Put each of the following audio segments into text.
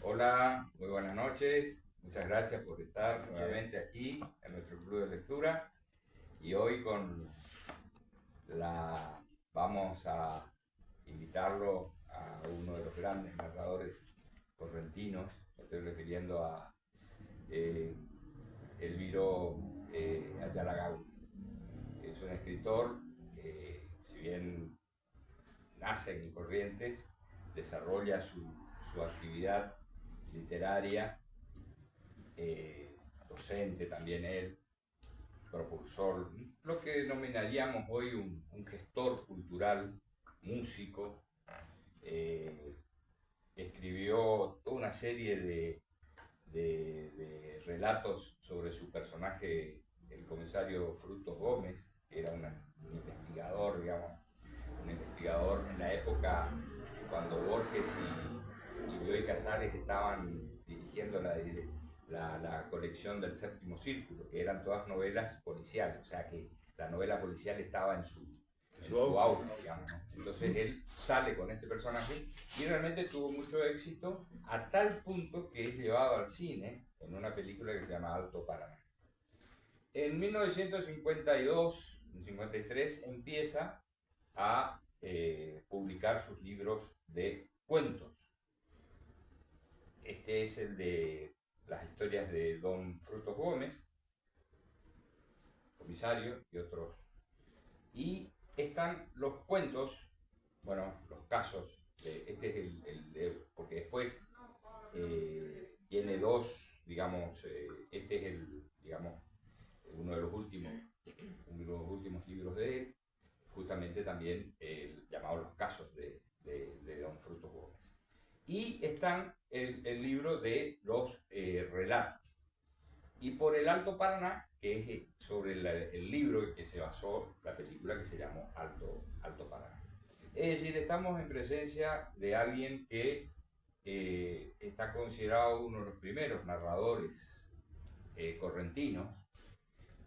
Hola, muy buenas noches. Muchas gracias por estar nuevamente aquí en nuestro club de lectura. Y hoy la vamos a invitarlo a uno de los grandes narradores correntinos. Me estoy refiriendo a eh, Elviro Ayala Gauna. Es un escritor que, si bien nace en Corrientes, desarrolla su actividad literaria, docente también él, propulsor, lo que denominaríamos hoy un gestor cultural, músico. eh, Escribió toda una serie de relatos sobre su personaje, el comisario Frutos Gómez, que era un investigador, digamos, un investigador en la época cuando Borges y Bioy Casares estaban dirigiendo la colección del Séptimo Círculo, que eran todas novelas policiales, o sea que la novela policial estaba en su auge, digamos, ¿no? Entonces él sale con este personaje y realmente tuvo mucho éxito a tal punto que es llevado al cine en una película que se llama Alto Paraná. En 1952-53 empieza a publicar sus libros de cuentos. Este es el de las historias de Don Frutos Gómez, comisario y otros. Y están los cuentos, bueno, los casos. Este es porque después tiene dos, digamos, este es digamos, uno de los últimos libros de él, justamente también llamado Los casos de Don Frutos Gómez. Y están el libro de los relatos. Y por el Alto Paraná, que es sobre el libro en que se basó la película que se llamó Alto Paraná. Es decir, estamos en presencia de alguien que está considerado uno de los primeros narradores correntinos,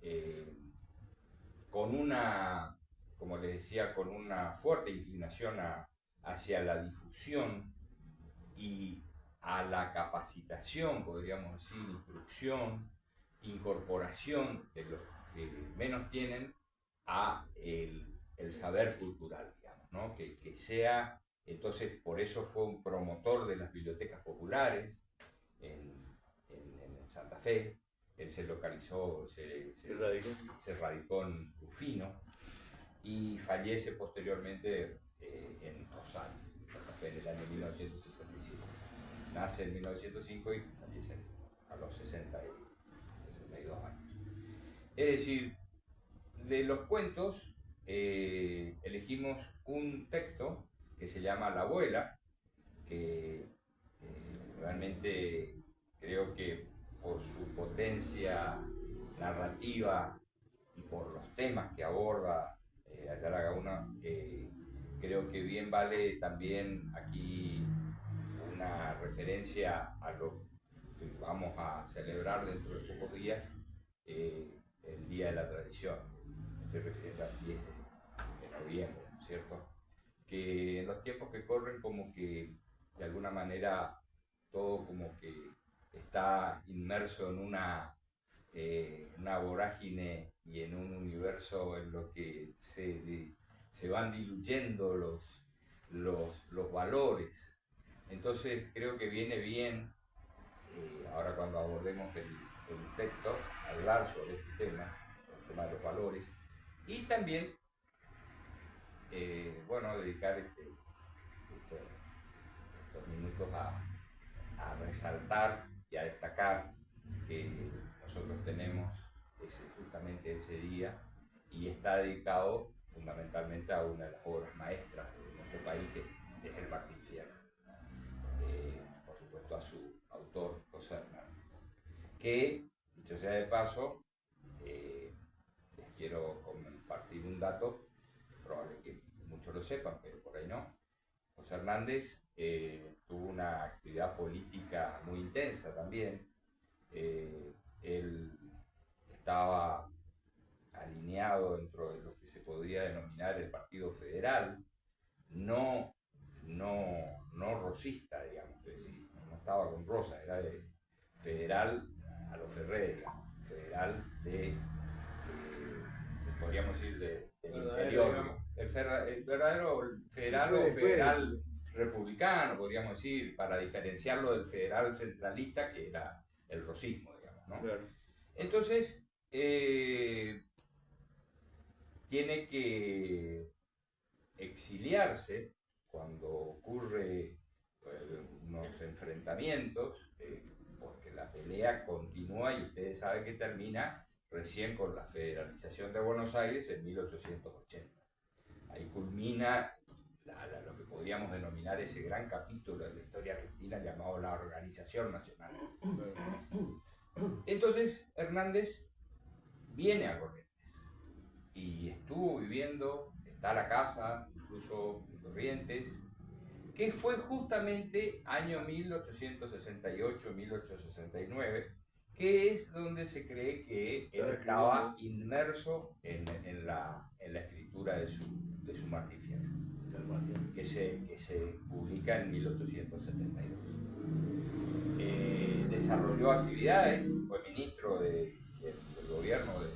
eh, con una, como les decía, con una fuerte inclinación hacia la difusión y a la capacitación, podríamos decir, instrucción, incorporación de los que menos tienen a el saber cultural, digamos, ¿no? Que sea, entonces, por eso fue un promotor de las bibliotecas populares en, en Santa Fe. Él se localizó, se radicó en Rufino y fallece posteriormente en Rosario, Santa Fe, en el año 1967. Nace en 1905 y fallece a los 62 años. Es decir, de los cuentos elegimos un texto que se llama La abuela, que realmente creo que por su potencia narrativa y por los temas que aborda Ayala Gauna, creo que bien vale también aquí una referencia a lo que vamos a celebrar dentro de pocos días, el Día de la Tradición. Me estoy refiriendo al 10 de noviembre, ¿no es cierto? Que en los tiempos que corren como que de alguna manera todo como que está inmerso en una vorágine y en un universo en lo que se van diluyendo los valores. Entonces creo que viene bien, ahora cuando abordemos el texto, hablar sobre este tema, el tema de los valores, y también, bueno, dedicar estos minutos a resaltar y a destacar que nosotros tenemos justamente ese día y está dedicado fundamentalmente a una de las obras maestras de nuestro país, que es el Martín Fierro. Por supuesto a su autor, José Hernández, que, dicho sea de paso, les quiero compartir un dato, probable que muchos lo sepan, pero por ahí no. José Hernández tuvo una actividad política muy intensa también. Él estaba alineado dentro de lo que se podría denominar el Partido Federal, no, no rosista, digamos, es decir, no estaba con Rosa, era de federal a los Ferré, digamos, federal podríamos decir, del interior, digamos. El verdadero federal o federal republicano, podríamos decir, para diferenciarlo del federal centralista, que era el rosismo, digamos, ¿no? Claro. Entonces, tiene que exiliarse cuando ocurre unos enfrentamientos, porque la pelea continúa y ustedes saben que termina recién con la federalización de Buenos Aires en 1880. Ahí culmina lo que podríamos denominar ese gran capítulo de la historia argentina llamado la Organización Nacional. Entonces Hernández viene a Corrientes y estuvo viviendo, está la casa, incluso en Corrientes, que fue justamente año 1868-1869, que es donde se cree que él estaba inmerso en la escritura de su Martín Fierro, que se publica en 1872. Desarrolló actividades, fue ministro del gobierno de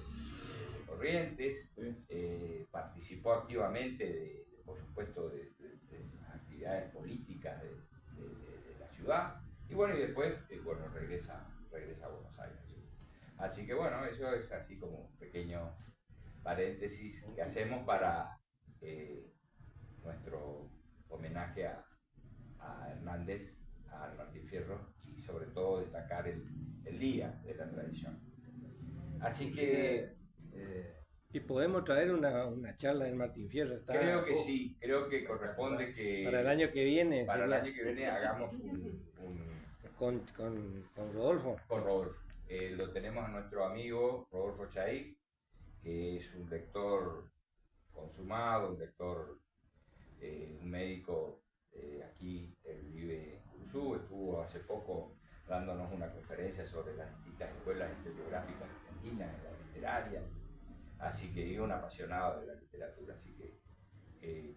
Corrientes, participó activamente, por supuesto, de las actividades políticas de la ciudad, y bueno, y después regresa a Buenos Aires. Así que bueno, eso es así como un pequeño paréntesis que hacemos para nuestro homenaje a Hernández, a Martín Fierro, y sobre todo destacar el día de la tradición. Así que y podemos traer una charla del Martín Fierro. Creo que sí, creo que corresponde que para el año que viene. Para el año que viene hagamos con Rodolfo. Con Rodolfo. Lo tenemos a nuestro amigo Rodolfo Chaí, que es un lector consumado, un lector, un médico aquí, él vive en Curuzú, estuvo hace poco dándonos una conferencia sobre las distintas escuelas historiográficas argentinas, en la literaria, así que es un apasionado de la literatura, así que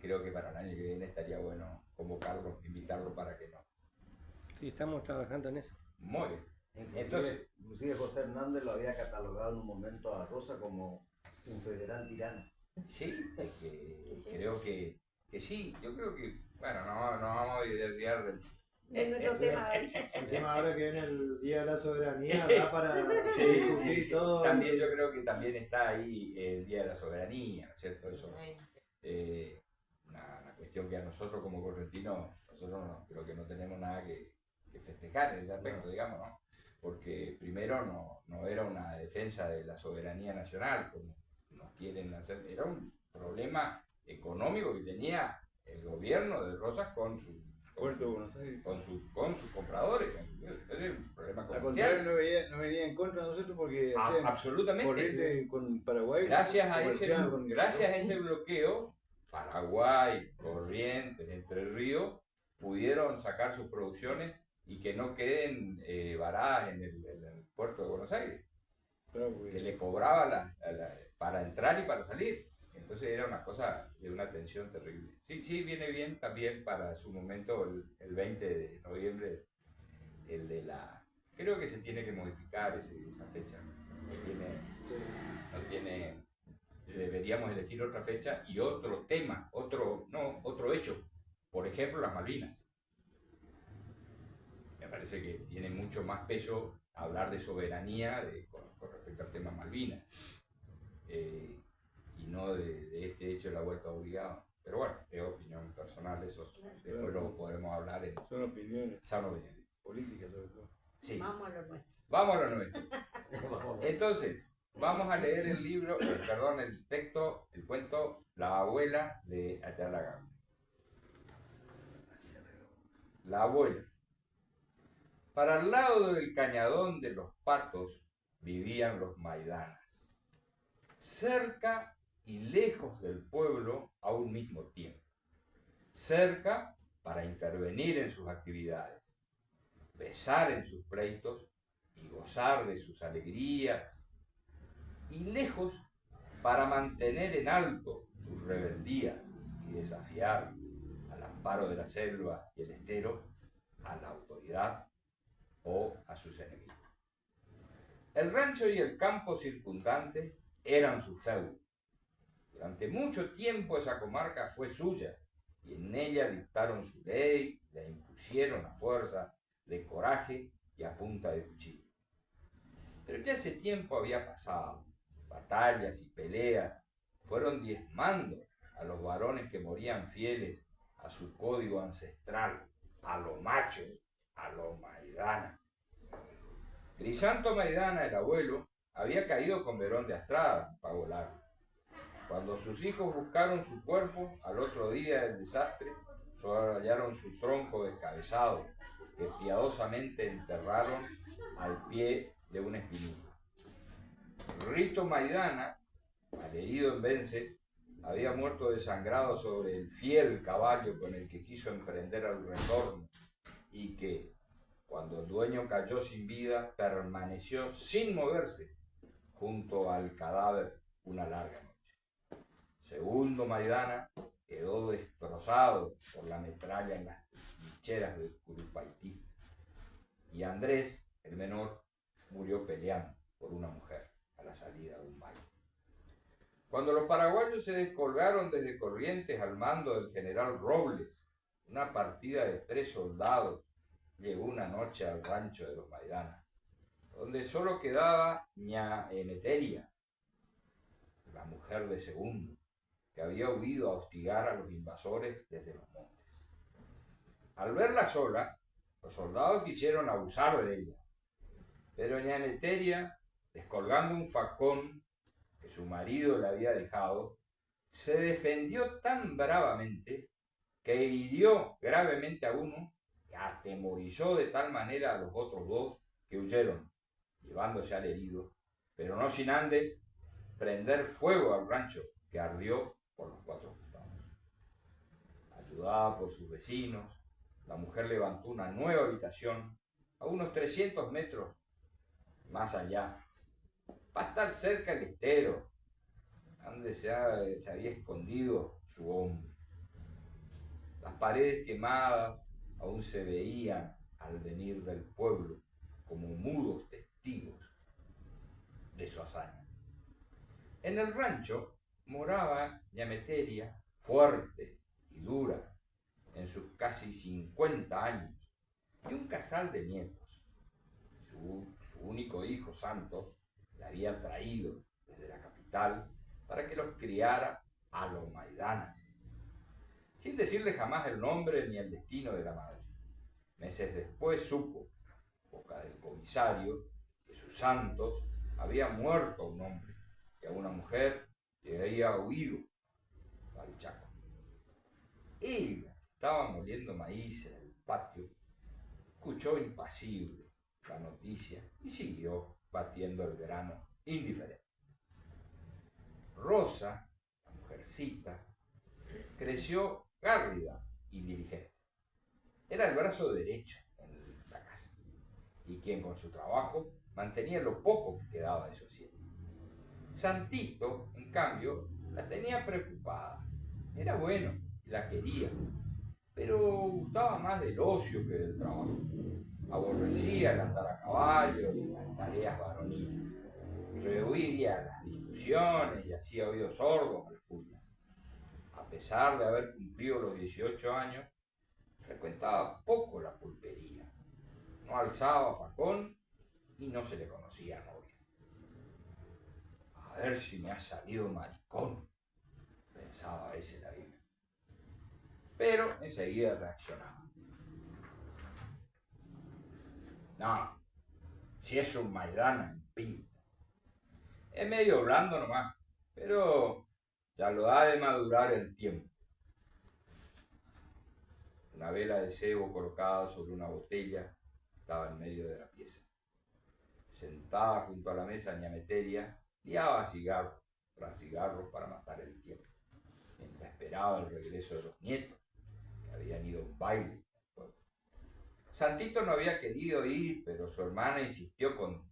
creo que para el año que viene estaría bueno convocarlo, invitarlo para que no. Sí, estamos trabajando en eso. Muy bien. Entonces, inclusive José Hernández lo había catalogado en un momento a Rosa como un federal tirano. Sí, creo que sí, yo creo que, bueno, no vamos a desviar de nuestro tema. Encima ahora que viene el Día de la Soberanía, da para sí. todo. También yo creo que también está ahí el Día de la Soberanía, ¿no es cierto? Eso, una cuestión que a nosotros como correntinos, nosotros creo que no tenemos nada que festejar en ese aspecto, digamos, ¿no? Porque primero no era una defensa de la soberanía nacional, como nos quieren hacer, era un problema económico que tenía el gobierno de Rosas con sus Puerto de Buenos Aires. Con sus compradores. Es un problema comercial. Al contrario, no venía en contra de nosotros porque absolutamente corriente con Paraguay. Gracias a ese bloqueo, Paraguay, Corrientes, Entre Ríos pudieron sacar sus producciones y que no queden varadas en el puerto de Buenos Aires, que le cobraba para entrar y para salir. Entonces era una cosa de una tensión terrible. Sí, viene bien también para su momento el 20 de noviembre, creo que se tiene que modificar esa fecha. Deberíamos elegir otra fecha y otro tema, otro hecho. Por ejemplo, las Malvinas. Me parece que tiene mucho más peso hablar de soberanía con respecto al tema Malvinas. Y no de este hecho de la vuelta obligada. Pero bueno, es opinión personal, eso después lo podremos hablar. Son opiniones. Políticas sobre todo. Sí. Vamos a lo nuestro. Vamos a lo nuestro. Entonces, vamos a leer el texto, el cuento La abuela de Ayala Gama. La abuela. Para el lado del cañadón de los Patos vivían los Maidanas, cerca y lejos del pueblo a un mismo tiempo. Cerca para intervenir en sus actividades, besar en sus pleitos y gozar de sus alegrías, y lejos para mantener en alto sus rebeldías y desafiar al amparo de la selva y el estero a la autoridad o a sus enemigos. El rancho y el campo circundante eran su feudo. Durante mucho tiempo esa comarca fue suya y en ella dictaron su ley, la impusieron a fuerza de coraje y a punta de cuchillo. Pero ya ese tiempo había pasado. Batallas y peleas fueron diezmando a los varones que morían fieles a su código ancestral, a lo macho, a lo Maidana. Crisanto Maidana, el abuelo, había caído con Verón de Astrada, en Pago Largo. Cuando sus hijos buscaron su cuerpo, al otro día del desastre, solo hallaron su tronco descabezado, que piadosamente enterraron al pie de un espinillo. Rito Maidana, malherido en Vences, había muerto desangrado sobre el fiel caballo con el que quiso emprender el retorno y que, cuando el dueño cayó sin vida, permaneció sin moverse junto al cadáver una larga noche. Segundo Maidana quedó destrozado por la metralla en las trincheras de Curupaití. Y Andrés, el menor, murió peleando por una mujer a la salida de un baile. Cuando los paraguayos se descolgaron desde Corrientes al mando del general Robles, una partida de 3 soldados llegó una noche al rancho de los Maidana, donde solo quedaba ña Emeteria, la mujer de Segundo, que había huido a hostigar a los invasores desde los montes. Al verla sola, los soldados quisieron abusar de ella, pero ña Emeteria, descolgando un facón que su marido le había dejado, se defendió tan bravamente que hirió gravemente a uno y atemorizó de tal manera a los otros 2 que huyeron, llevándose al herido, pero no sin antes prender fuego al rancho que ardió por los 4 costados. Ayudada por sus vecinos, la mujer levantó una nueva habitación a unos 300 metros más allá, para estar cerca del estero, donde se había escondido su hombre. Las paredes quemadas aún se veían al venir del pueblo como mudos testigos de su hazaña. En el rancho moraba ña Emeteria, fuerte y dura, en sus casi 50 años, y un casal de nietos. Su único hijo, Santos, la había traído desde la capital para que los criara a lo Maidana, sin decirle jamás el nombre ni el destino de la madre. Meses después supo, boca del comisario, que su Santos había muerto a un hombre y a una mujer que había huido al Chaco. Ella estaba moliendo maíz en el patio, escuchó impasible la noticia y siguió batiendo el grano indiferente. Rosa, la mujercita, creció gárrida y diligente. Era el brazo derecho en la casa y quien con su trabajo mantenía lo poco que quedaba de sociedad. Santito, en cambio, la tenía preocupada. Era bueno y la quería, pero gustaba más del ocio que del trabajo. Aborrecía el andar a caballo y las tareas varoniles. Rehuía las discusiones y hacía oídos sordos a las pullas. A pesar de haber cumplido los 18 años, frecuentaba poco la pulpería. No alzaba facón y no se le conocía novia. A ver si me ha salido maricón, pensaba a veces la Biblia. Pero enseguida reaccionaba. No, si es un Maidana en pinta. Es medio blando nomás, pero ya lo ha de madurar el tiempo. Una vela de cebo colocada sobre una botella estaba en medio de la pieza. Sentada junto a la mesa ña Emeteria, liaba cigarros tras cigarros para matar el tiempo, mientras esperaba el regreso de los nietos, que habían ido a un baile. Santito no había querido ir, pero su hermana insistió con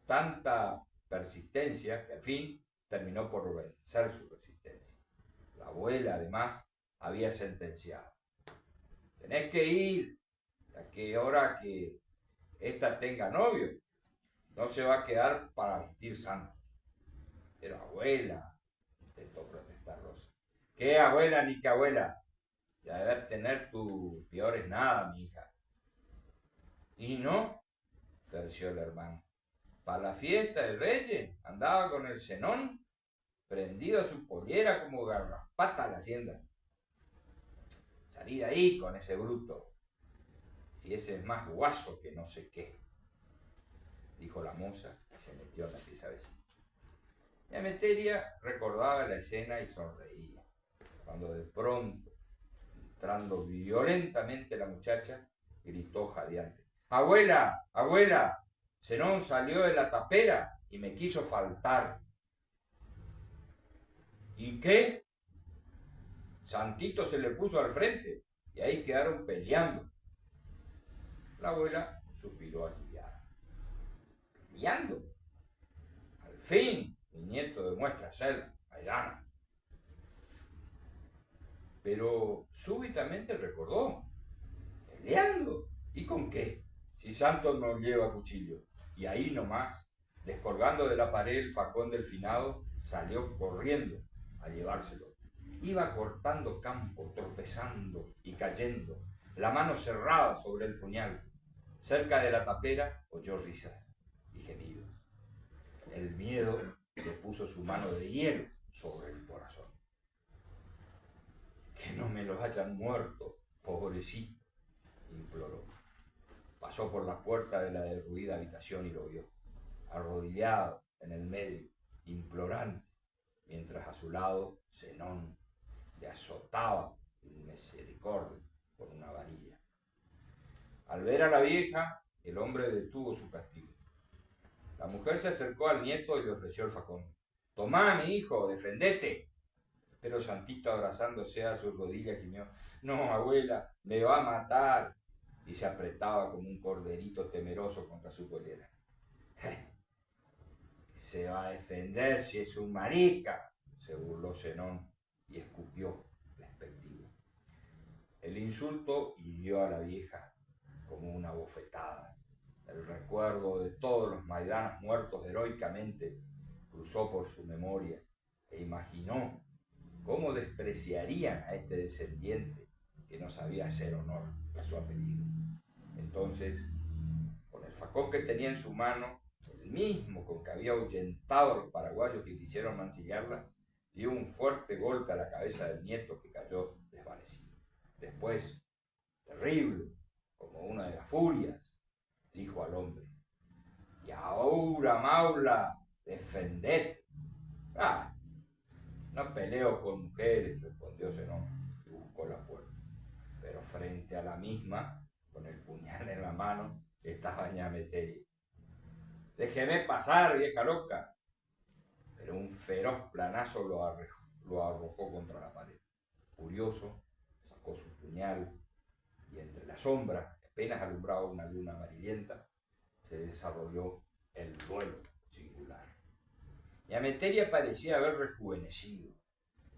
tanta persistencia que al fin terminó por vencer su resistencia. La abuela, además, había sentenciado: tenés que ir, a que ahora que esta tenga novio, no se va a quedar para vestir santo. Pero abuela, intentó protestar Rosa. ¿Qué abuela ni qué abuela? Ya debes tener tus peores nada, mi hija. Y no, terció el hermano. Para la fiesta de Reyes andaba con el Zenón prendido a su pollera como garrapata a la hacienda. Salí de ahí con ese bruto, si ese es más guaso que no sé qué, dijo la moza y se metió en la pieza vecina. Y Emeteria recordaba la escena y sonreía, cuando de pronto, entrando violentamente la muchacha, gritó jadeante: ¡Abuela! ¡Abuela! Zenón salió de la tapera y me quiso faltar. ¿Y qué? Santito se le puso al frente y ahí quedaron peleando. La abuela suspiró aliviada. ¿Peleando? Al fin, mi nieto demuestra ser maidana. Pero súbitamente recordó. ¿Peleando? ¿Y con qué? Si Santos no lleva cuchillo. Y ahí nomás, descolgando de la pared el facón del finado, salió corriendo a llevárselo. Iba cortando campo, tropezando y cayendo, la mano cerrada sobre el puñal. Cerca de la tapera oyó risas y gemidos. El miedo le puso su mano de hielo sobre el corazón. Que no me los hayan muerto, pobrecito, imploró. Pasó por la puerta de la derruida habitación y lo vio, arrodillado en el medio, implorante, mientras a su lado Zenón le azotaba en misericordia con una varilla. Al ver a la vieja, el hombre detuvo su castigo. La mujer se acercó al nieto y le ofreció el facón. «Tomá, mi hijo, defendete». Pero Santito, abrazándose a sus rodillas, gimió: «No, abuela, me va a matar». Y se apretaba como un corderito temeroso contra su pollera. «Se va a defender si es un marica», se burló Zenón y escupió despectivo. El insulto hirió a la vieja como una bofetada. El recuerdo de todos los maidanas muertos heroicamente cruzó por su memoria e imaginó cómo despreciarían a este descendiente que no sabía hacer honor a su apellido. Entonces, con el facón que tenía en su mano, el mismo con que había ahuyentado a los paraguayos que quisieron mancillarla, dio un fuerte golpe a la cabeza del nieto, que cayó desvanecido. Después, terrible, como una de las furias, dijo al hombre: «Y ahora, maula, defended». «Ah, no peleo con mujeres», respondió Zenón y buscó la puerta. Pero frente a la misma, con el puñal en la mano, estaba doña Emeteria. «Déjeme pasar, vieja loca». Pero un feroz planazo lo arrojó contra la pared. Furioso, sacó su puñal y entre las sombras, apenas alumbraba una luna amarillenta, se desarrolló el duelo singular. Y Emeteria parecía haber rejuvenecido.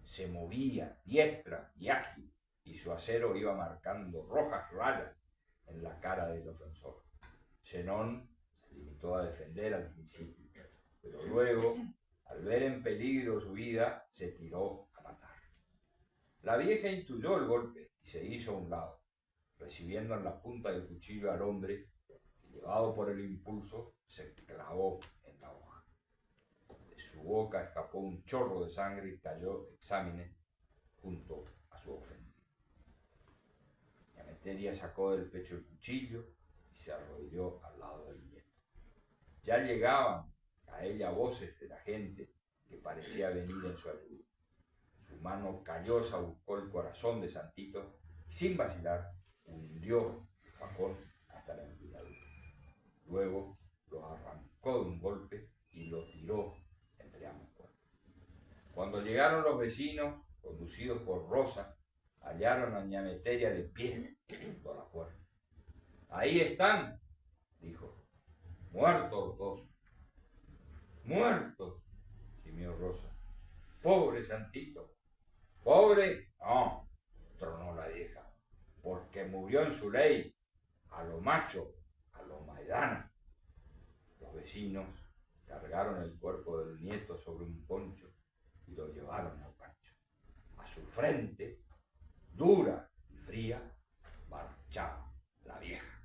Se movía diestra y ágil, y su acero iba marcando rojas rayas en la cara del ofensor. Zenón se limitó a defender al principio, pero luego, al ver en peligro su vida, se tiró a matar. La vieja intuyó el golpe y se hizo a un lado, recibiendo en la punta del cuchillo al hombre que, llevado por el impulso, se clavó en la hoja. De su boca escapó un chorro de sangre y cayó exámine junto a su ofendido. Emeteria sacó del pecho el cuchillo y se arrodilló al lado del nieto. Ya llegaban a ella voces de la gente que parecía venir en su ayuda. Su mano callosa buscó el corazón de Santito y, sin vacilar, hundió el facón hasta la empuñadura. Luego lo arrancó de un golpe y lo tiró entre ambos cuerpos. Cuando llegaron los vecinos, conducidos por Rosa, hallaron a doña Emeteria de pie junto a la puerta. «Ahí están», dijo. «Muertos los dos». «¿Muertos?», gimió Rosa. «Pobre Santito». «Pobre, no», tronó la vieja, «porque murió en su ley, a lo macho, a los Maidana. Los vecinos cargaron el cuerpo del nieto sobre un poncho y lo llevaron al rancho. A su frente, dura y fría, marchaba la vieja.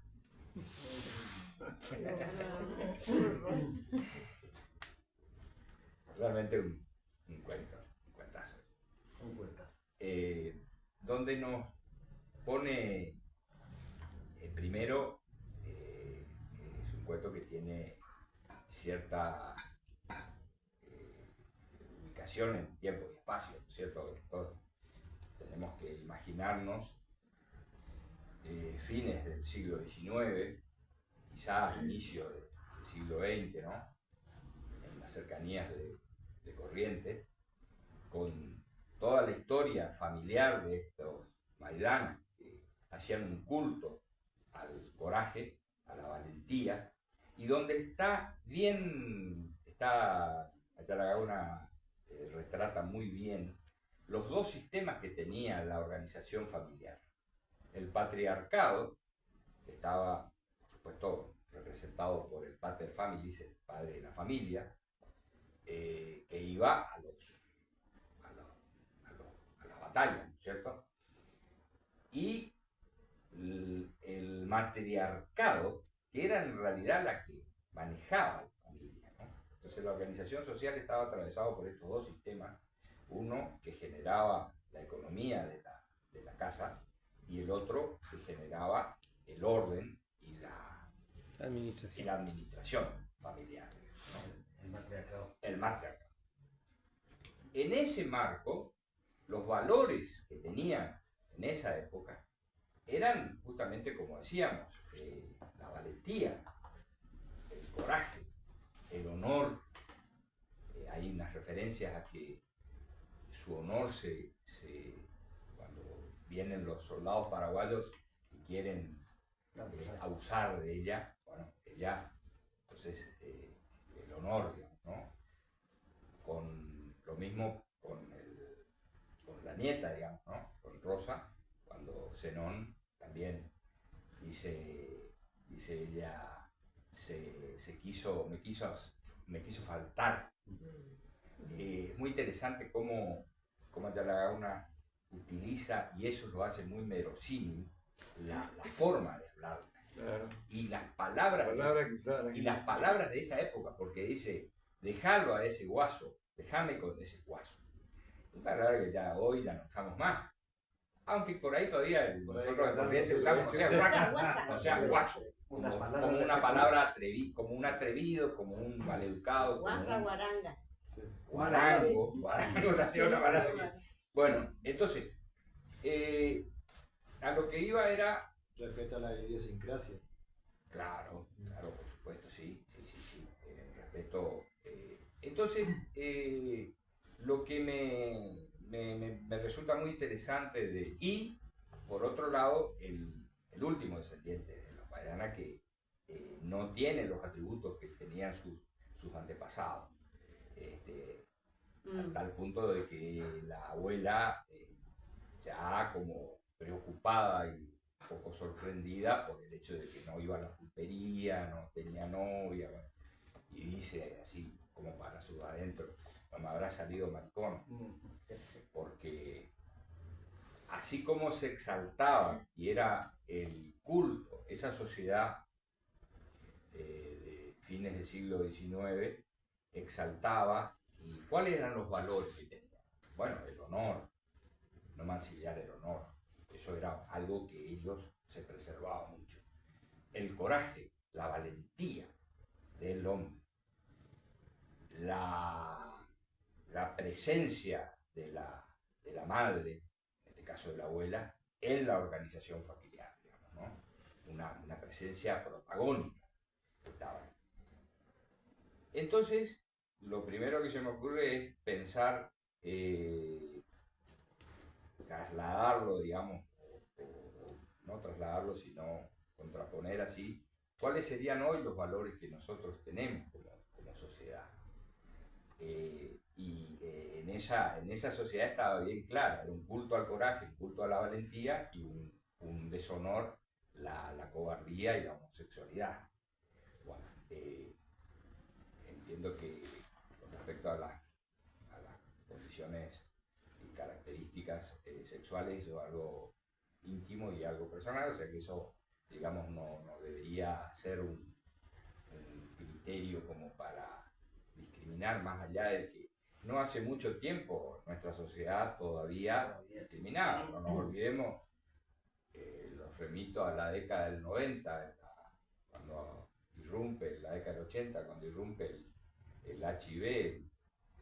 Realmente un cuentazo. Un cuenta. Donde nos pone, primero, es un cuento que tiene cierta ubicación en tiempo y espacio, ¿no es cierto? Todos tenemos que imaginarnos fines del siglo XIX, quizá inicio del siglo XX, ¿no? En las cercanías de Corrientes, con toda la historia familiar de estos Maidana, que hacían un culto al coraje, a la valentía, y donde Ayala retrata muy bien los dos sistemas que tenía la organización familiar. El patriarcado, que estaba, por supuesto, representado por el pater familias, el padre de la familia, que iba a las batallas, ¿no es cierto? Y el matriarcado, que era en realidad la que manejaba la familia, ¿no? Entonces la organización social estaba atravesada por estos dos sistemas, uno que generaba la economía de la casa y el otro que generaba el orden y la administración familiar, ¿no? El matriarcado. El matriarcado. En ese marco, los valores que tenían en esa época eran justamente, como decíamos, la valentía, el coraje, el honor. Hay unas referencias a que su honor cuando vienen los soldados paraguayos y quieren abusar de ella, bueno, ella, entonces, el honor, digamos, ¿no? Con lo mismo con la nieta, digamos, ¿no? Con Rosa, cuando Zenón también dice ella, me quiso faltar. Es muy interesante cómo Ayala utiliza, y eso lo hace muy verosímil, la forma de hablar. Claro. Y las palabras que usaban aquí. y las palabras de esa época, porque dice, dejalo a ese guaso, déjame con ese guaso. Una palabra que ya hoy ya no usamos más. Aunque por ahí todavía nosotros en Corrientes usamos, o sea, guaso, como una palabra como un atrevido, como un maleducado, Guasa, guaranga. guarango, nació otra palabra. Bueno, entonces, a lo que iba era... Respeto a la idiosincrasia. Claro, por supuesto, sí. Respeto. Entonces, lo que me resulta muy interesante y por otro lado, el último descendiente de los Maidana, que no tiene los atributos que tenían sus antepasados, a tal punto de que la abuela, ya como preocupada y un poco sorprendida por el hecho de que no iba a la pulpería, no tenía novia, bueno, y dice así como para su adentro, no me habrá salido maricón, porque así como se exaltaba y era el culto, esa sociedad de fines del siglo XIX exaltaba, y cuáles eran los valores que tenía. Bueno, el honor, no mancillar el honor, eso era algo que ellos se preservaban mucho. El coraje, la valentía del hombre, la presencia de la madre, en este caso de la abuela, en la organización familiar, digamos, ¿no? Una presencia protagónica que estaba ahí. Entonces, lo primero que se me ocurre es pensar, trasladarlo, digamos, o no trasladarlo, sino contraponer así, cuáles serían hoy los valores que nosotros tenemos como sociedad. En esa sociedad estaba bien clara, era un culto al coraje, un culto a la valentía y un deshonor, la cobardía y la homosexualidad. entiendo que con respecto a las condiciones y características sexuales es algo íntimo y algo personal, o sea que eso, digamos, no debería ser un criterio como para discriminar, más allá de que no hace mucho tiempo nuestra sociedad todavía discriminaba. No nos olvidemos, los remito a la década del 90, cuando irrumpe, la década del 80, cuando irrumpe el HIV,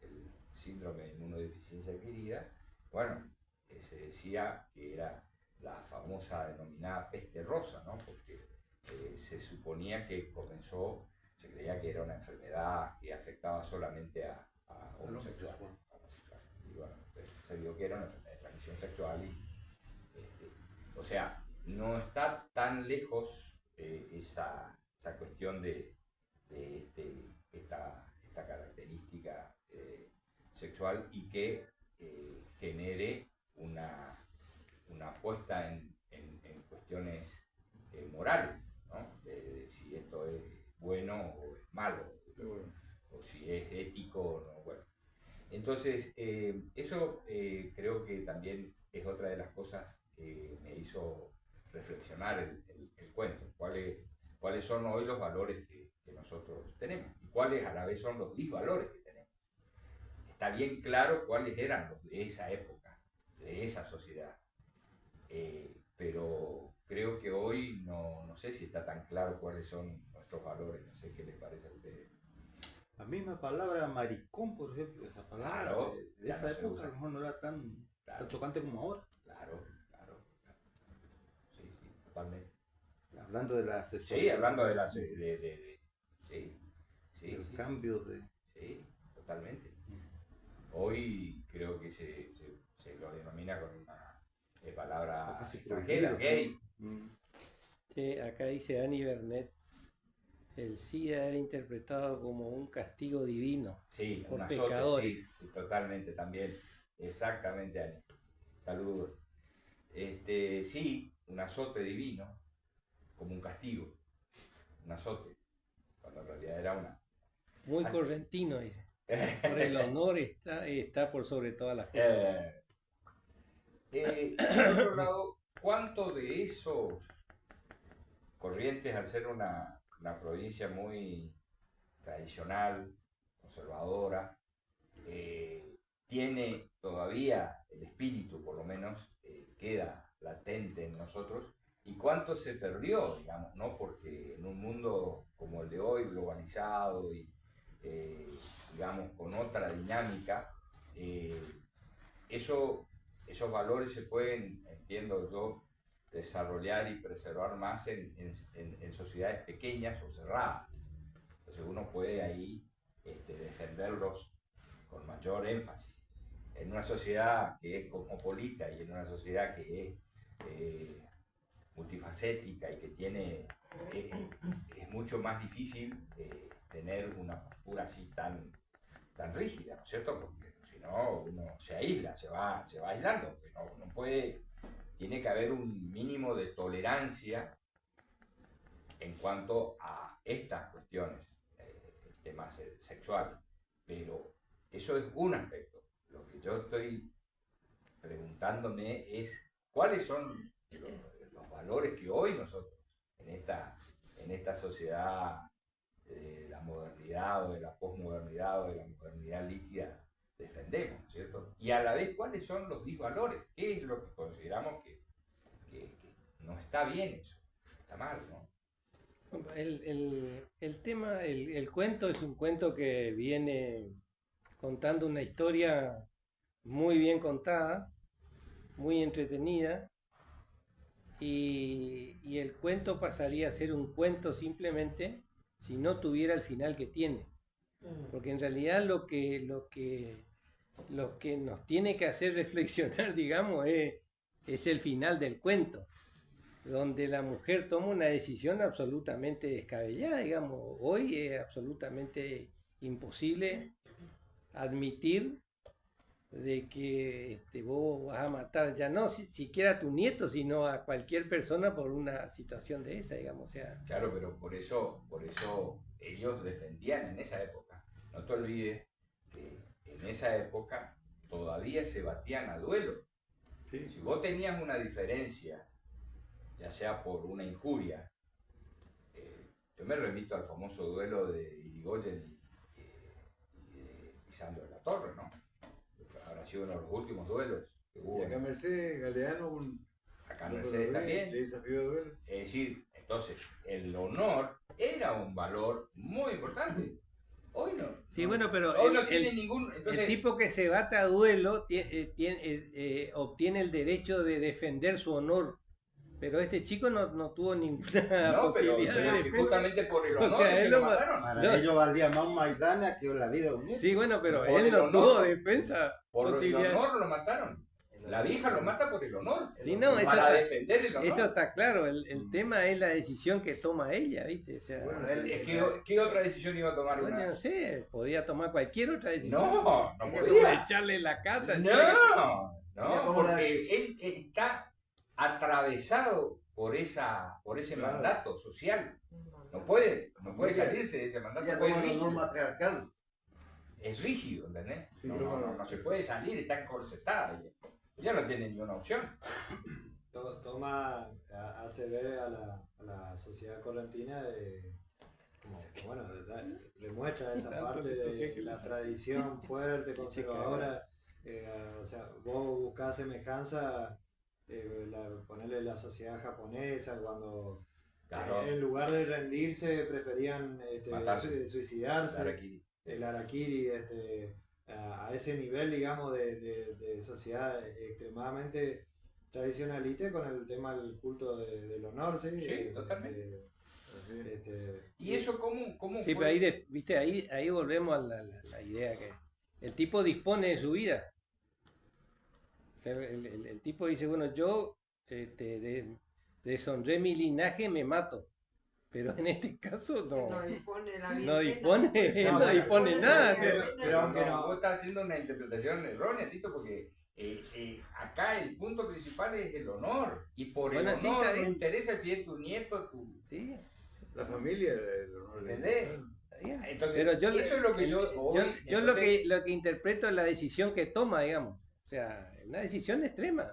el síndrome de inmunodeficiencia adquirida. Bueno, se decía que era la famosa denominada peste rosa, ¿no? Porque se suponía que se creía que era una enfermedad que afectaba solamente a homosexuales. Y bueno, se vio que era una enfermedad de transmisión sexual o sea, no está tan lejos esa cuestión de esta característica sexual y que genere una puesta en cuestiones morales, ¿no? De si esto es bueno o es malo, o si es ético o no. Bueno, entonces eso creo que también es otra de las cosas que me hizo reflexionar el cuento. ¿Cuáles son hoy los valores que nosotros tenemos? Y cuáles a la vez son los disvalores que tenemos. Está bien claro cuáles eran los de esa época, de esa sociedad. Pero creo que hoy no sé si está tan claro cuáles son nuestros valores. No sé qué les parece a ustedes. La misma palabra maricón, por ejemplo, esa palabra Claro, de ya esa no se época usa. a lo mejor no era tan chocante como ahora. Claro. Sí, totalmente. Hablando de la sexualidad. Sí, hablando de la... sí, del cambio de... Sí, totalmente. Hoy creo que se lo denomina con una palabra casi extranjera, prohibido, gay. ¿no? Sí, acá dice Annie Bernet, el SIDA era interpretado como un castigo divino Sí, por un azote, pecadores. sí, totalmente también. Exactamente, Ani. Saludos. Sí, un azote divino, como un castigo, un azote, cuando en realidad era una... Muy Así. correntino, dice. Por el honor está por sobre todas las cosas. Por otro lado, ¿cuánto de esos Corrientes, al ser una provincia muy tradicional, conservadora, tiene todavía el espíritu, por lo menos, queda latente en nosotros? ¿Y cuánto se perdió, digamos, ¿no? Porque en un mundo como el de hoy, globalizado y, digamos, con otra dinámica, esos valores se pueden, entiendo yo, desarrollar y preservar más en sociedades pequeñas o cerradas. Entonces uno puede ahí defenderlos con mayor énfasis. En una sociedad que es cosmopolita y en una sociedad que es multifacética y que tiene, es mucho más difícil tener una postura así tan rígida, ¿no es cierto? Porque si no, uno se aísla, se va aislando, porque no puede, tiene que haber un mínimo de tolerancia en cuanto a estas cuestiones, temas sexuales, pero eso es un aspecto. Lo que yo estoy preguntándome es cuáles son los valores que hoy nosotros en esta sociedad de la modernidad o de la posmodernidad o de la modernidad líquida defendemos, ¿cierto? Y a la vez, ¿cuáles son los disvalores? ¿Qué es lo que consideramos que no está bien eso? Está mal, ¿no? El tema, el cuento es un cuento que viene contando una historia muy bien contada, muy entretenida, y el cuento pasaría a ser un cuento simplemente si no tuviera el final que tiene. Porque en realidad lo que nos tiene que hacer reflexionar, digamos, es el final del cuento, donde la mujer toma una decisión absolutamente descabellada, digamos. Hoy es absolutamente imposible admitir de que vos vas a matar ya no siquiera a tu nieto, sino a cualquier persona por una situación de esa, digamos, o sea. Claro, pero por eso ellos defendían en esa época. No te olvides que en esa época todavía se batían a duelo. Sí. Si vos tenías una diferencia, ya sea por una injuria, yo me remito al famoso duelo de Irigoyen y de Lisandro de la Torre, ¿no? Habrá sido uno de los últimos duelos que hubo. Y acá Mercedes Galeano, Acá en Mercedes también. de desafío de duelo. Es decir, entonces, el honor era un valor muy importante. Hoy no. Sí, bueno, pero Hoy no tiene ningún. el Entonces, tipo que se bata a duelo obtiene el derecho de defender su honor. Pero este chico no tuvo ninguna no, pero posibilidad de que defensa. justamente por el O honor sea, es que él lo lo- mataron. Para ellos valía más un Maidana que la vida de un nieto. Sí, bueno, pero Por él el no honor. tuvo defensa. Por el posibilidad. honor lo mataron. La vieja lo mata por el honor. Sí, no, eso para está, defender el honor. eso está claro. El tema es la decisión que toma ella, ¿viste? O sea, Bueno, él- Es que, ¿qué otra decisión iba a tomar bueno, una? no sé, podía tomar cualquier otra decisión. No, no Ella podía. Echarle la casa. No, Ella no, como la- porque él está atravesado por ese Claro. mandato social. No puede salirse de ese mandato. ella Pues toma es el honor rígido. matriarcal. Es rígido, ¿entendés? Sí, No, claro. no se puede salir, está encorsetada. Ella no tiene ni una opción. Hace ver a la sociedad correntina bueno, demuestra esa parte de la tradición fuerte, conservadora. O sea, vos buscás semejanza, ponerle la sociedad japonesa cuando Claro. en lugar de rendirse preferían Matarse. suicidarse. Harakiri. El harakiri, a ese nivel, digamos, de sociedad extremadamente tradicionalista con el tema del culto del honor, ¿sí? Sí, totalmente. Este, ¿Y eso cómo Sí, fue? pero viste, ahí volvemos a la idea que el tipo dispone de su vida. O sea, el tipo dice, bueno, yo deshonré mi linaje, me mato. Pero en este caso No dispone la vida. no dispone nada. o sea, pero aunque no, no. vos estás haciendo una interpretación errónea, Tito, porque acá el punto principal es el honor. Y por Bueno, el sí, honor está no bien. interesa si es tu nieto, tu... sí, La familia, el honor de ¿Entendés? está bien. Entonces, Pero yo, eso es lo que yo... yo entonces, lo que interpreto es la decisión que toma, digamos. O sea, es una decisión extrema.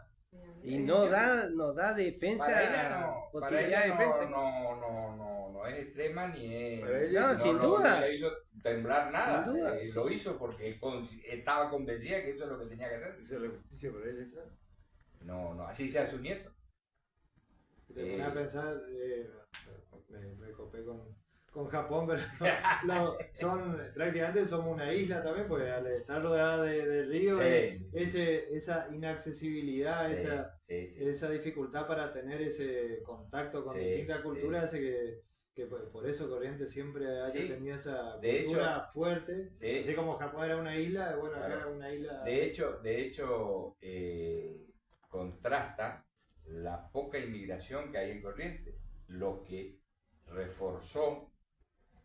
Y no da defensa, para ella no, para posibilidad de ella defensa. no es extrema ni es... Para ella No, sin duda. No le hizo temblar nada. Sin duda. Lo hizo porque estaba convencida que eso es lo que tenía que hacer. Esa es la justicia para ella, claro. No, así sea su nieto. Te pones a pensar, me copé con Japón, pero prácticamente somos una isla también, porque al estar rodeada de ríos, esa inaccesibilidad, Sí. esa dificultad para tener ese contacto con Sí, distintas sí. culturas hace que por eso Corrientes siempre haya Sí. tenido esa De cultura fuerte. de- Así como Japón era una isla, bueno, acá Claro. es una isla. De hecho contrasta la poca inmigración que hay en Corrientes, lo que reforzó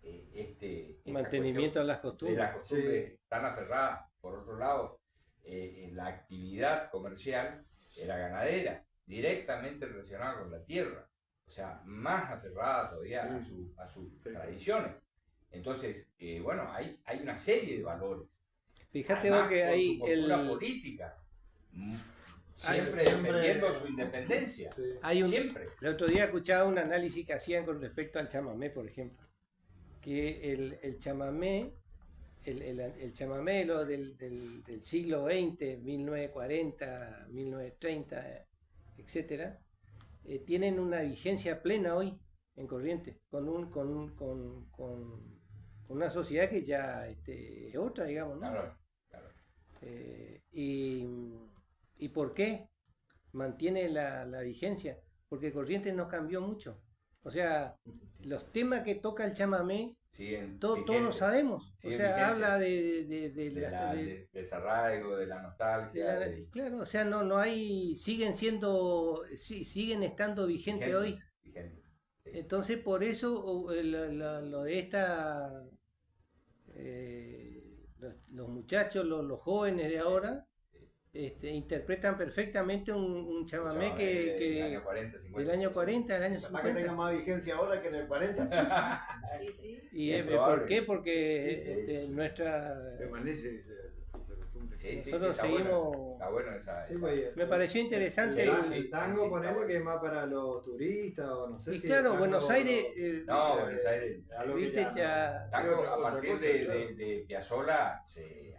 esta Mantenimiento de las cuestión de costumbres. las costumbres tan aferradas. Por otro lado, la actividad comercial era ganadera, directamente relacionada con la tierra, o sea, más aferrada todavía Sí. a sus Sí. tradiciones. Entonces, bueno, hay una serie de valores. Fíjate Además, vos que con hay su postura política, siempre siempre- defendiendo su independencia. Sí. hay un, Siempre. el otro día escuchaba un análisis que hacían con respecto al chamamé, por ejemplo, que el chamamé, el chamamé del siglo XX, 1940, 1930, etcétera, tienen una vigencia plena hoy en Corrientes, con una sociedad que ya es otra, digamos, ¿no? Claro. ¿Y por qué mantiene la vigencia? Porque Corrientes no cambió mucho. O sea, los temas que toca el chamamé, Siguen todos lo vigentes. sabemos. O Siguen sea, vigentes. habla de Del desarraigo, de la nostalgia. claro, o sea, no hay, siguen estando vigentes hoy. Vigentes. Sí. Entonces, por eso lo de esta, los muchachos, los jóvenes de ahora, interpretan perfectamente un chamamé del año 40, 50. del año 40, del año Capaz que tenga 50. más vigencia ahora que en el 40. Sí, sí. ¿Y Es ¿por probable. qué? Porque Sí, sí. nuestra... Permanece esa costumbre. Sí, sí, Nosotros está seguimos- bueno, está bueno esa. Sí, esa- pues, Me pareció interesante. el tango, sí, ponele está que es más para los turistas o no sé Y si. claro, el tango- Buenos Aires, No, Buenos Aires. algo que viste, ya... Tango, Otra a partir cosa, de, claro. de Piazzolla se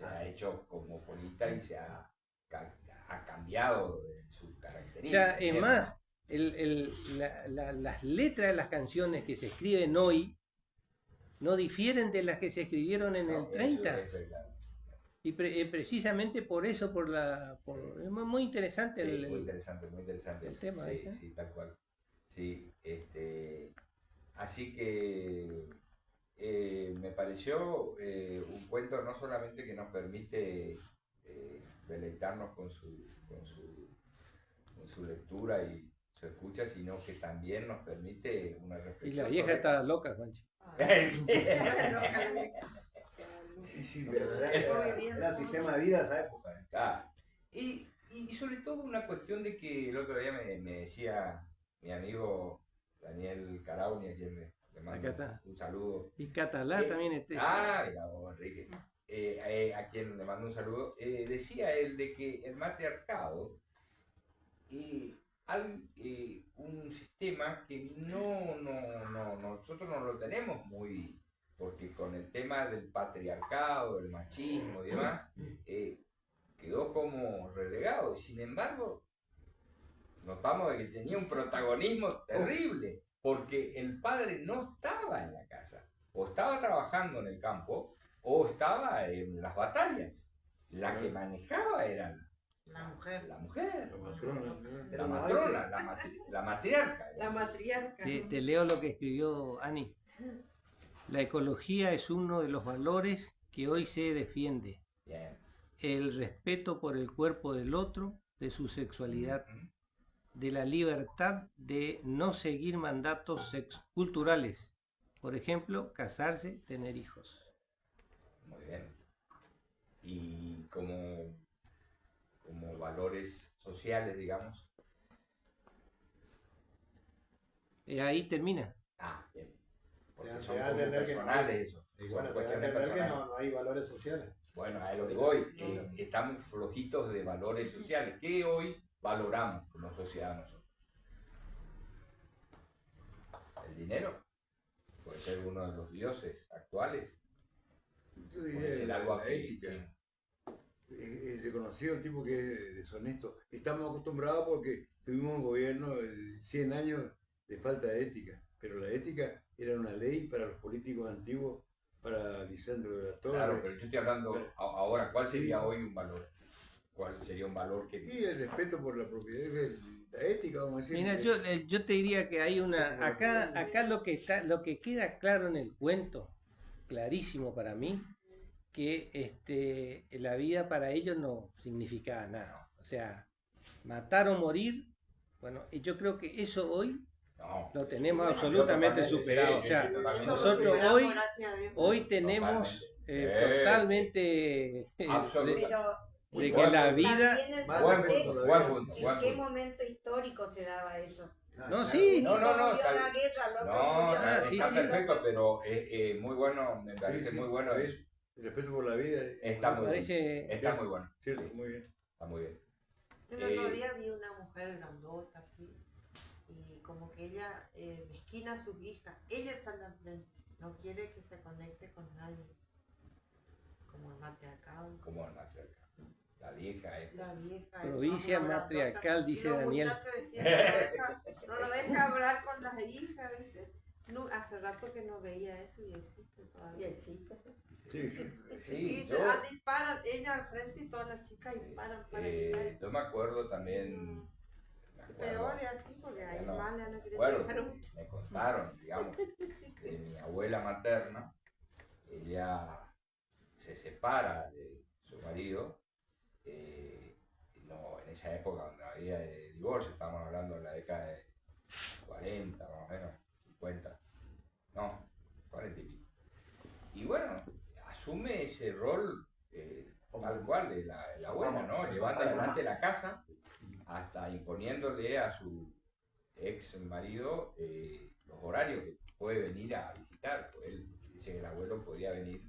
ha hecho cosmopolita y ha cambiado de su O característica. sea, es más, las letras de las canciones que se escriben hoy no difieren de las que se escribieron en el 30. Y precisamente por eso, es muy interesante Sí, muy interesante, muy interesante. el tema, Sí, ¿viste? sí, tal cual. Sí, así que me pareció un cuento no solamente que nos permite deleitarnos con su lectura y su escucha, sino que también nos permite una Y reflexión. la vieja sobre- está loca, Juanchi. Sí. Y sí, Pero pero- era sistema de vida esa época. Ah, y sobre todo una cuestión de que el otro día me decía mi amigo Daniel Carauni, a quien le mando Acá está. un saludo. Y Catalá también. Mira vos, Enrique. A quien le mando un saludo. Decía él de que el matriarcado hay un sistema que nosotros no lo tenemos muy, porque con el tema del patriarcado, el machismo y demás, quedó como relegado. Sin embargo, notamos de que tenía un protagonismo terrible, porque el padre no estaba en la casa, o estaba trabajando en el campo, o estaba en las batallas. La que manejaba era La mujer. la mujer, La matrona, ¿no? la matrona, la matriarca. La matriarca. Te leo lo que escribió Ani. La ecología es uno de los valores que hoy se defiende. Bien. El respeto por el cuerpo del otro, de su sexualidad, de la libertad de no seguir mandatos culturales. Por ejemplo, casarse, tener hijos. Muy bien. Y como valores sociales, digamos. Ahí termina. Bien. Porque Te son da a como entender que- personales eso. Y Son bueno, te da a cuestiones entender que personales. no hay valores sociales. Bueno, a lo que voy, estamos flojitos de valores sociales. ¿Qué hoy valoramos como sociedad nosotros? El dinero. Puede ser uno de los dioses actuales. Yo Puede diría ser la, algo la que- ética. Es reconocido el tipo que es deshonesto. Estamos acostumbrados porque tuvimos un gobierno de 100 años de falta de ética. Pero la ética era una ley para los políticos antiguos, para Lisandro de la Torre. Claro, pero yo estoy hablando Claro. ahora, ¿cuál sería Sí. hoy un valor? ¿Cuál sería un valor que... Y el respeto por la propiedad, la ética, vamos a decir. Mira, yo te diría que hay una. Acá lo que queda claro en el cuento, clarísimo para mí, que la vida para ellos no significaba nada. O sea, matar o morir, bueno, y yo creo que eso hoy No. lo tenemos Sí, absolutamente totalmente, superado. sí, O sea, sí, totalmente. Eso lo nosotros superamos, hoy- gracias a Dios. hoy tenemos totalmente Absolutamente. Pero de que la vida. También el Buen contexto, punto, buen punto, ¿en buen qué punto. momento histórico se daba eso? No, sí, No, no, no, Uno murió en la está- guerra, el otro No, murió en la- sí, está sí. perfecto, pero es muy bueno, me parece muy bueno eso. El respeto por la vida. Está muy bien. Parece. Está muy bueno. Cierto, muy bien. Está muy bien. el otro día vi una mujer grandota así, y como que ella mezquina a sus hijas. Ella sale al frente, no quiere que se conecte con nadie. Como el matriarcado. Como el matriarca. La vieja, La vieja. Provincia esa, una matriarcal, grandota. dice Y los Daniel. muchachos decían, no lo deja hablar con las hijas, ¿viste? No, hace rato que no veía eso y existe Y todavía. existe, sí. Sí, sí. Y Sí, dice, disparan, ella al frente y todas las chicas disparan para evitar. yo me acuerdo también. me acuerdo, Peor es así, porque ahí Bueno, mal no quiere bueno, dejar un... me contaron, digamos, de mi abuela materna. Ella se separa de su marido. No, en esa época donde había divorcio, estamos hablando de la década de 40, más o menos, 50, no, 40 y pico. Y bueno, asume ese rol tal cual de la abuela, ¿no? Llevando adelante la casa hasta imponiéndole a su ex marido los horarios que puede venir a visitar. Pues él dice que el abuelo podía venir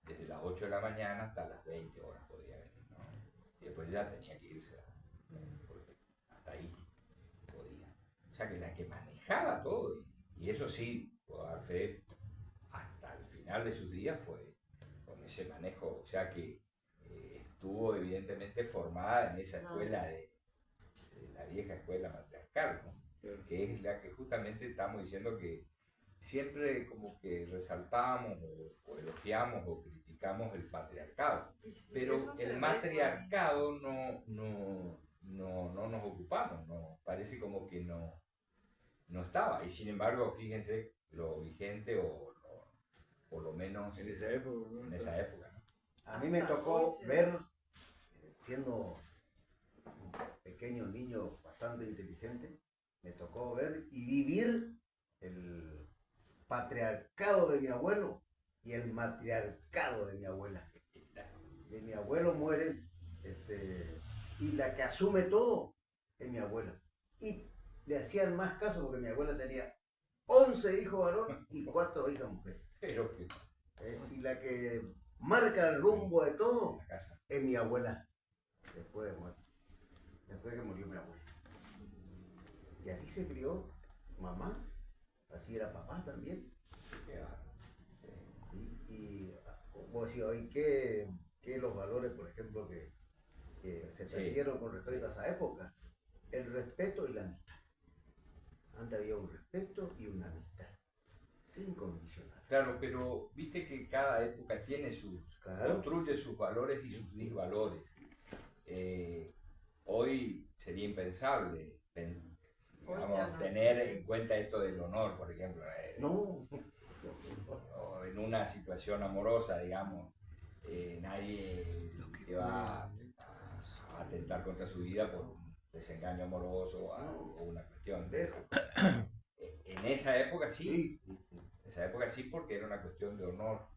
desde las 8 de la mañana hasta las 20 horas podía venir, ¿no? Y después ya tenía que irse, porque hasta ahí podía. O sea que la que manejaba todo, y eso sí, puedo dar fe, hasta el final de sus días fue con ese manejo, o sea que estuvo evidentemente formada en esa escuela de la vieja escuela matriarcal, ¿no? Que es la que justamente estamos diciendo que siempre como que resaltamos o elogiamos o criticamos el patriarcado, pero el matriarcado no nos ocupamos, no, parece como que no estaba, y sin embargo fíjense lo vigente o por lo menos En esa época, ¿no? en esa época, ¿no? A mí me tocó ver, siendo un pequeño niño bastante inteligente, me tocó ver y vivir el patriarcado de mi abuelo y el matriarcado de mi abuela. De mi abuelo muere y la que asume todo es mi abuela. Y le hacían más caso porque mi abuela tenía 11 hijos varones y 4 hijas mujeres. Pero que Y la que marca el rumbo de todo la casa. es mi abuela, después de muerte, después que murió mi abuela. Y así se crió mamá, así era papá también. Y vos decís, hoy ¿qué los valores, por ejemplo, que se perdieron con respecto a esa época? El respeto y la amistad. Antes había un respeto y una amistad incondicional. Claro, pero viste que cada época tiene construye sus valores y sus disvalores. Hoy sería impensable tener en cuenta esto del honor, por ejemplo. No. O en una situación amorosa, digamos, nadie te va a atentar contra su vida por un desengaño amoroso o una cuestión de eso. En esa época sí. En esa época sí, porque era una cuestión de honor.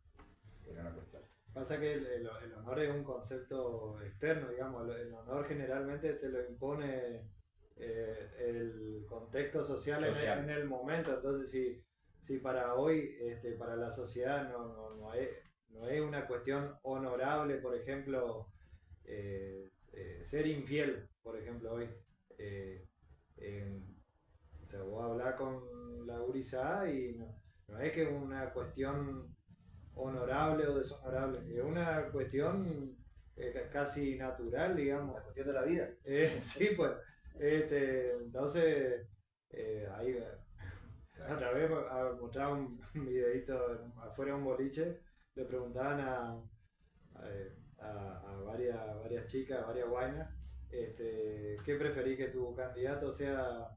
Era una cuestión. Pasa que el honor es un concepto externo, digamos. El honor generalmente te lo impone el contexto social. En el momento. Entonces, si para hoy, para la sociedad no es una cuestión honorable, por ejemplo, ser infiel, por ejemplo, hoy. O sea, vos hablar con la gurizada y no es que es una cuestión honorable o deshonorable, es una cuestión casi natural, digamos. La cuestión de la vida. Sí, pues. Entonces, ahí otra vez mostraba un videito afuera de un boliche, le preguntaban a varias chicas, varias guainas, ¿qué preferís, que tu candidato sea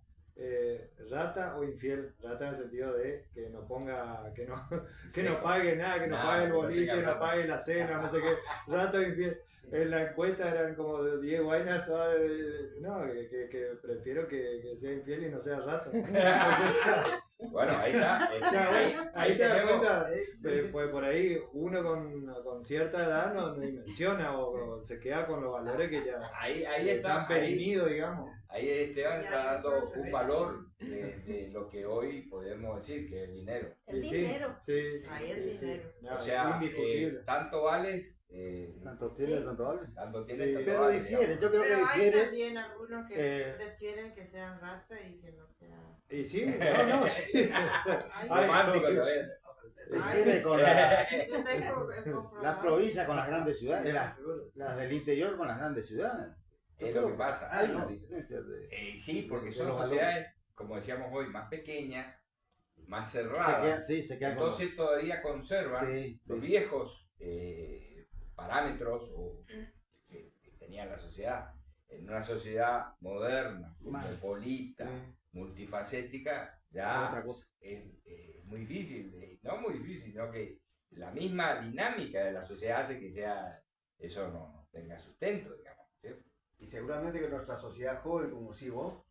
rata o infiel? Rata en el sentido de que no ponga, que no pague nada, que no pague el boliche, no pague la cena, no sé qué. Rata o infiel. En la encuesta eran como 10 guainas todas no, que prefiero que sea infiel y no sea rata. Bueno, ahí está. Ahí te das cuenta, pues por ahí uno con cierta edad no dimensiona o se queda con los valores que ya ahí está, están perimidos, digamos. Ahí Esteban está dando un valor de lo que hoy podemos decir que es el dinero. El dinero. Sí. Ahí el dinero. O sea, tanto vales. Tanto tiene, tanto vale. Tanto tiene, Sí, tanto Pero vale, difiere, digamos. yo creo que Pero hay difiere. también algunos que prefieren que sean ratas y que no sean... Y sí, no, sí. Romántico lo es. Difiere con la, Yo tengo las provincias con las grandes ciudades, las del interior con las grandes ciudades. Es lo que pasa. Hay una diferencia de. Sí, porque de son los sociedades, como decíamos hoy, más pequeñas, más cerradas. Se queda con Entonces todavía conservan Sí, los sí. viejos parámetros que tenía la sociedad. En una sociedad moderna, cosmopolita, multifacética, ya otra cosa. es muy difícil, no muy difícil, sino que la misma dinámica de la sociedad hace que eso no tenga sustento, digamos. ¿Sí? Y seguramente que nuestra sociedad joven, como si vos,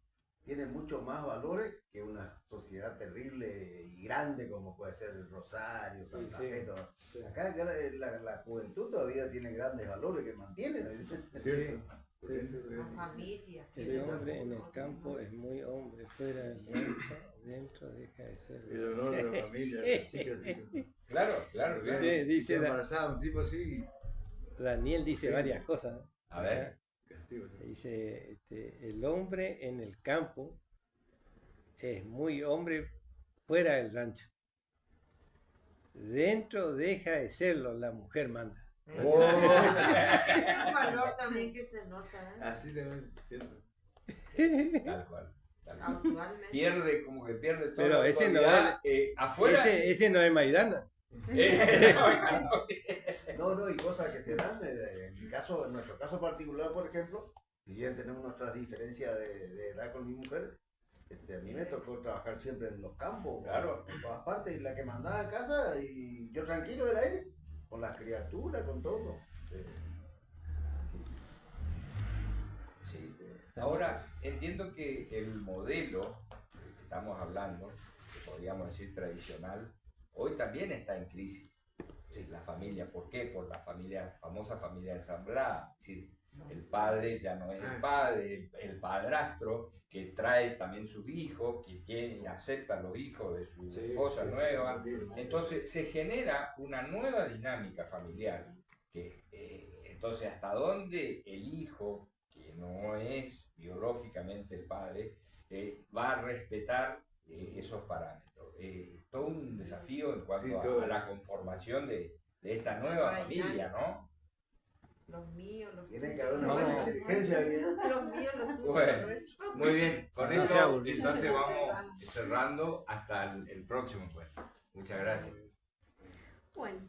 tiene mucho más valores que una sociedad terrible y grande como puede ser el Rosario, Santa Sí, sí. Fe, todo. Sí. Acá la juventud todavía tiene grandes valores que mantiene. ¿Cierto? Por Sí, eso, La familia. El hombre en el campo es muy hombre, fuera del rancho, dentro deja de ser. el honor de la familia, las chicas, sí. Claro, claro, claro. Sí, dice Si la- embarazada, un tipo así, Daniel dice varias cosas. A ver. castigo. Dice, el hombre en el campo es muy hombre fuera del rancho. Dentro deja de serlo, la mujer manda. Oh. Ese es un valor también que se nota, ¿eh? Así también, ¿cierto? Tal cual. Tal cual. Actualmente. Pierde, como que pierde todo. Pero ese no afuera. Ese no es Maidana. No, y cosas que se dan, en nuestro caso particular, por ejemplo, si bien tenemos nuestras diferencias de edad con mi mujer, a mí me tocó trabajar siempre en los campos, Claro. en todas partes, y la que mandaba a casa, y yo tranquilo era él, con las criaturas, con todo. Sí. Ahora, entiendo que el modelo que estamos hablando, que podríamos decir tradicional, hoy también está en crisis. La familia, ¿por qué? Por la famosa familia ensamblada. Es decir, el padre ya no es el padre, el padrastro que trae también sus hijos, que tiene y acepta los hijos de su Sí, esposa sí, nueva. sí, sí. Entonces se genera una nueva dinámica familiar. Entonces, ¿hasta dónde el hijo, que no es biológicamente el padre, va a respetar esos parámetros? Todo un desafío en cuanto Sí, a todo. la conformación de esta nueva Ay, familia, ¿no? Los míos, los Tiene que tuyos. haber una Vamos. buena inteligencia bien. Los míos, los tuyos, Bueno. los nuestros. Muy bien, con No esto sea aburrido. entonces vamos cerrando hasta el próximo encuentro. Muchas gracias. Bueno.